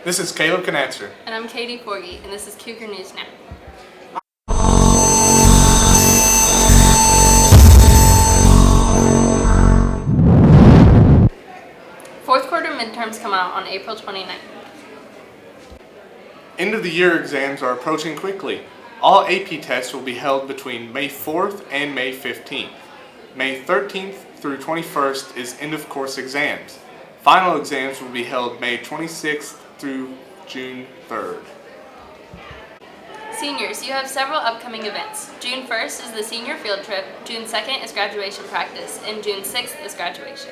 This is Caleb Canatzer. And I'm Katie Forgy, and this is Cougar News Now. Fourth quarter midterms come out on April 29th. End of the year exams are approaching quickly. All AP tests will be held between May 4th and May 15th. May 13th through 21st is end of course exams. Final exams will be held May 26th through June 3rd. Seniors, you have several upcoming events. June 1st is the senior field trip, June 2nd is graduation practice, and June 6th is graduation.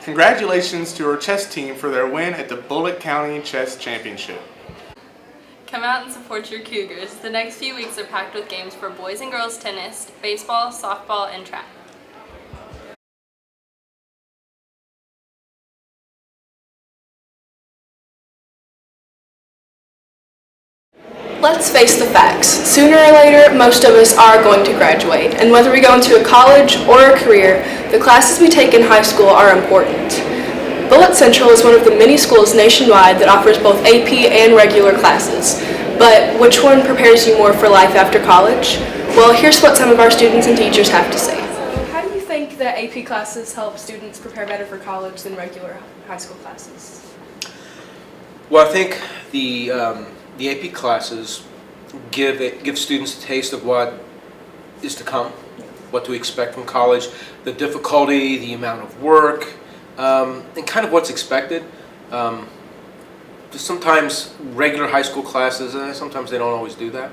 Congratulations to our chess team for their win at the Bullitt County Chess Championship. Come out and support your Cougars. The next few weeks are packed with games for boys and girls tennis, baseball, softball, and track. Let's face the facts. Sooner or later, most of us are going to graduate, and whether we go into a college or a career, the classes we take in high school are important. Bullitt Central is one of the many schools nationwide that offers both AP and regular classes. But which one prepares you more for life after college? Well, here's what some of our students and teachers have to say. How do you think that AP classes help students prepare better for college than regular high school classes? Well, I think the AP classes give students a taste of what is to come, what to expect from college, the difficulty, the amount of work, and kind of what's expected. Sometimes regular high school classes, sometimes they don't always do that.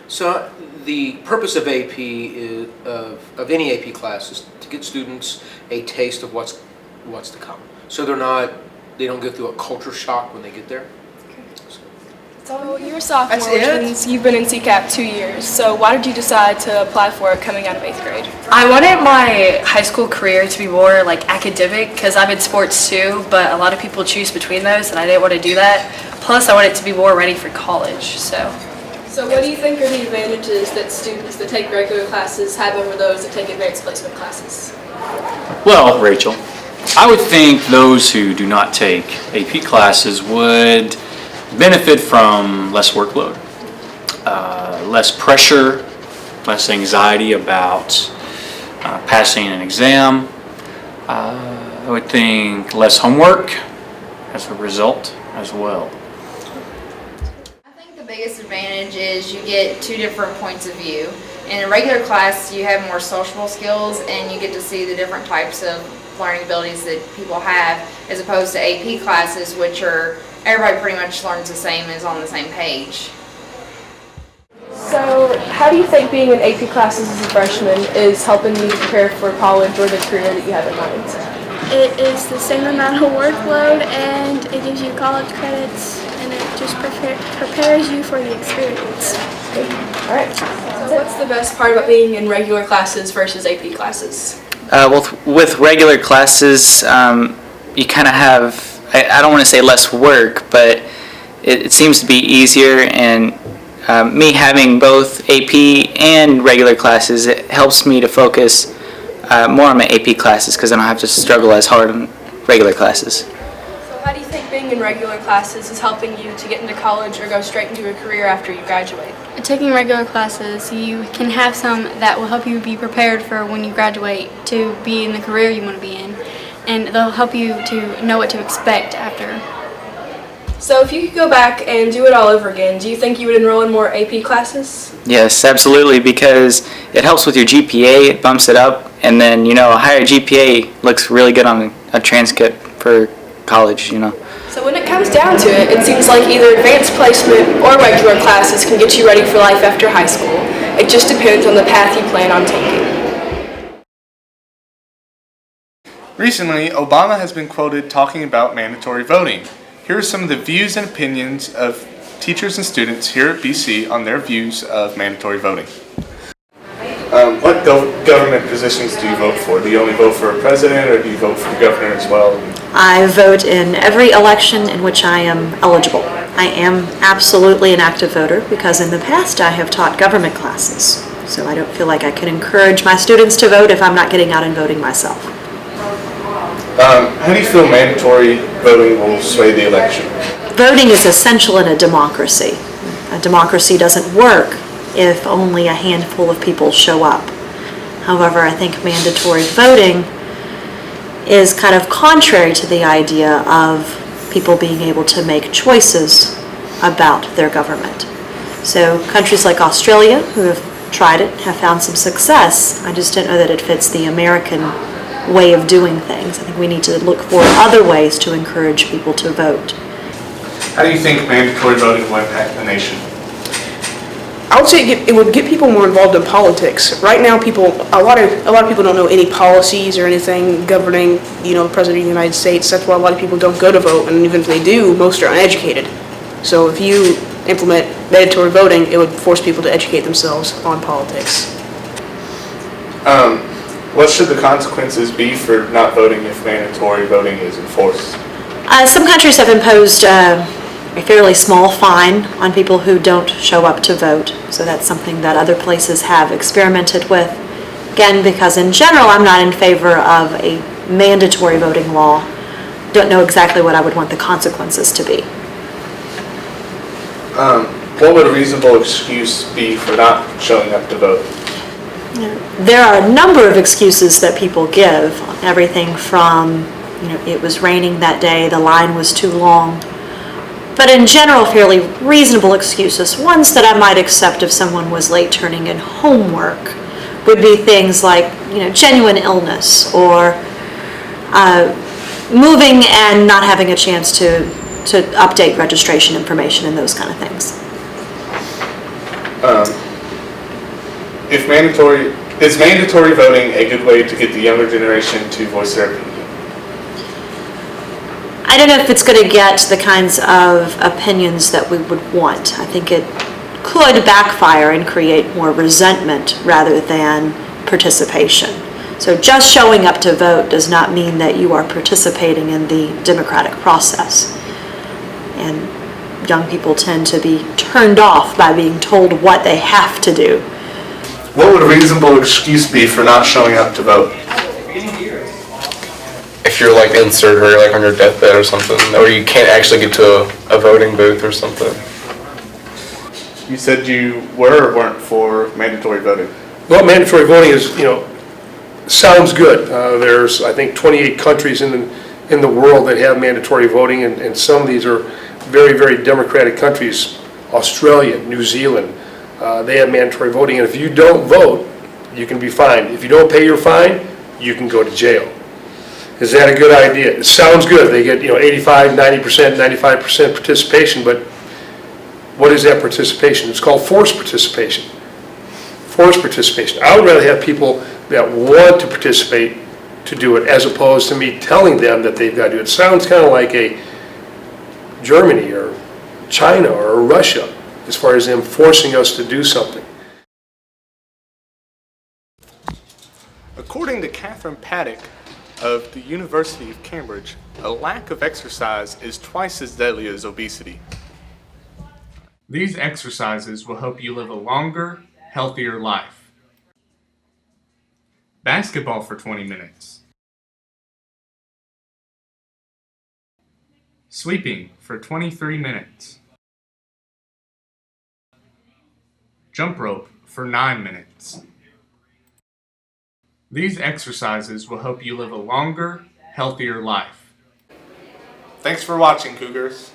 So the purpose of AP is, of any AP class is to get students a taste of what's to come. So they don't go through a culture shock when they get there. So you're a sophomore, which means you've been in CCAP 2 years. So why did you decide to apply for it coming out of 8th grade? I wanted my high school career to be more like academic because I'm in sports too, but a lot of people choose between those and I didn't want to do that. Plus I wanted to be more ready for college. So what do you think are the advantages that students that take regular classes have over those that take advanced placement classes? Well, Rachel, I would think those who do not take AP classes would benefit from less workload, less pressure, less anxiety about passing an exam. I would think less homework as a result as well. I think the biggest advantage is you get two different points of view. In a regular class, you have more sociable skills and you get to see the different types of learning abilities that people have, as opposed to AP classes, which are everybody pretty much learns the same, is on the same page. So how do you think being in AP classes as a freshman is helping you to prepare for college or the career that you have in mind? It is the same amount of workload and it gives you college credits and it just prepares you for the experience. All right. So what's the best part about being in regular classes versus AP classes? Well, with regular classes, you kind of have, I don't want to say less work, but it seems to be easier, and me having both AP and regular classes, it helps me to focus more on my AP classes because I don't have to struggle as hard on regular classes. So how do you think being in regular classes is helping you to get into college or go straight into a career after you graduate? Taking regular classes, you can have some that will help you be prepared for when you graduate to be in the career you want to be in, and they'll help you to know what to expect after. So if you could go back and do it all over again, do you think you would enroll in more AP classes? Yes, absolutely, because it helps with your GPA, it bumps it up, and then, a higher GPA looks really good on a transcript for college, So when it comes down to it, it seems like either advanced placement or regular classes can get you ready for life after high school. It just depends on the path you plan on taking. Recently, Obama has been quoted talking about mandatory voting. Here are some of the views and opinions of teachers and students here at BC on their views of mandatory voting. What government positions do you vote for? Do you only vote for a president, or do you vote for the governor as well? I vote in every election in which I am eligible. I am absolutely an active voter because in the past I have taught government classes. So I don't feel like I can encourage my students to vote if I'm not getting out and voting myself. How do you feel mandatory voting will sway the election? Voting is essential in a democracy. A democracy doesn't work if only a handful of people show up. However, I think mandatory voting is kind of contrary to the idea of people being able to make choices about their government. So countries like Australia, who have tried it, have found some success. I just don't know that it fits the American way of doing things. I think we need to look for other ways to encourage people to vote. How do you think mandatory voting will impact the nation? I would say it would get people more involved in politics. Right now, a lot of people don't know any policies or anything governing, the President of the United States. That's why a lot of people don't go to vote, and even if they do, most are uneducated. So if you implement mandatory voting, it would force people to educate themselves on politics. What should the consequences be for not voting if mandatory voting is enforced? Some countries have imposed a fairly small fine on people who don't show up to vote. So that's something that other places have experimented with. Again, because in general, I'm not in favor of a mandatory voting law. Don't know exactly what I would want the consequences to be. What would a reasonable excuse be for not showing up to vote? There are a number of excuses that people give. Everything from, it was raining that day, the line was too long. But in general, fairly reasonable excuses. Ones that I might accept if someone was late turning in homework would be things like, genuine illness or moving and not having a chance to update registration information and those kind of things. Is mandatory voting a good way to get the younger generation to voice their opinion? I don't know if it's going to get the kinds of opinions that we would want. I think it could backfire and create more resentment rather than participation. So just showing up to vote does not mean that you are participating in the democratic process. And young people tend to be turned off by being told what they have to do. What would a reasonable excuse be for not showing up to vote? If you're like in surgery, like on your deathbed or something, or you can't actually get to a voting booth or something. You said you were or weren't for mandatory voting. Well, mandatory voting is, sounds good. There's, I think, 28 countries in the world that have mandatory voting, and some of these are very, very democratic countries. Australia, New Zealand, they have mandatory voting, and if you don't vote, you can be fined. If you don't pay your fine, you can go to jail. Is that a good idea? It sounds good. They get 85, 90%, 95% participation, but what is that participation? It's called forced participation. Forced participation. I would rather have people that want to participate to do it as opposed to me telling them that they've got to do it. It sounds kind of like a Germany or China or Russia as far as them forcing us to do something. According to Catherine Paddock of the University of Cambridge, a lack of exercise is twice as deadly as obesity. These exercises will help you live a longer, healthier life. Basketball for 20 minutes. Sweeping for 23 minutes. Jump rope for 9 minutes. These exercises will help you live a longer, healthier life. Thanks for watching, Cougars.